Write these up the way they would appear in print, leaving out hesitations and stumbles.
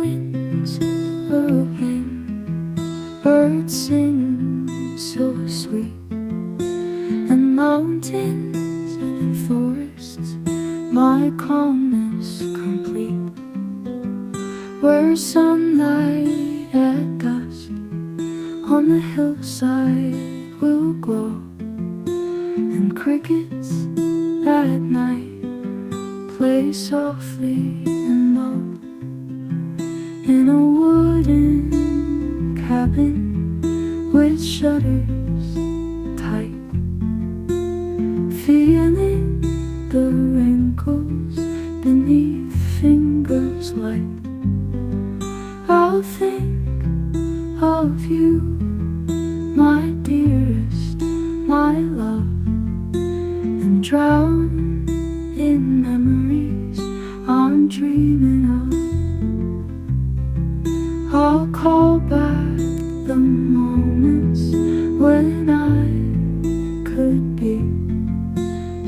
winds of wind, birds sing so sweet, and mountains and forests, my calmness complete. Where sunlight at dusk on the hillside will glow, and crickets at night play softly and low. In a wooden cabin with shutters tight, feeling the wrinkles beneath fingers light. I'll think of you, my dearest, my love, and drown in memories I'm dreaming of. I'll call back the moments when I could be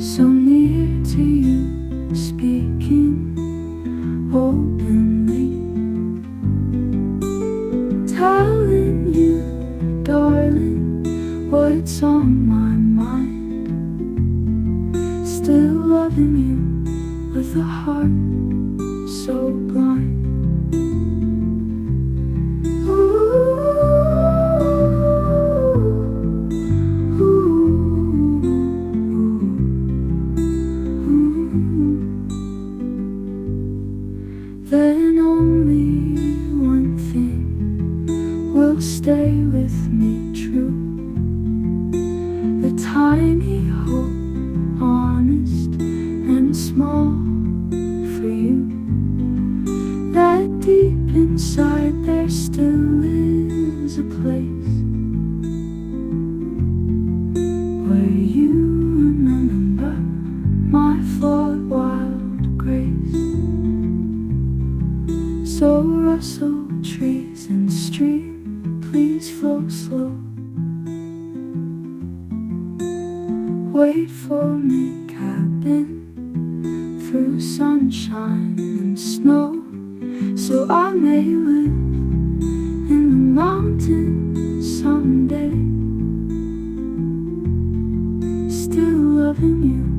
so near to you, speaking openly, telling you, darling, what's on my mind. Still loving you with a heart so blind. Then only one thing will stay with me true, the tiny hope, honest and small, for you, that deep inside there still is a place where you remember my flawed wild grace. So rustle, trees and stream, please flow slow. Wait for me, cabin, through sunshine and snow, so I may live in the mountains someday, still loving you.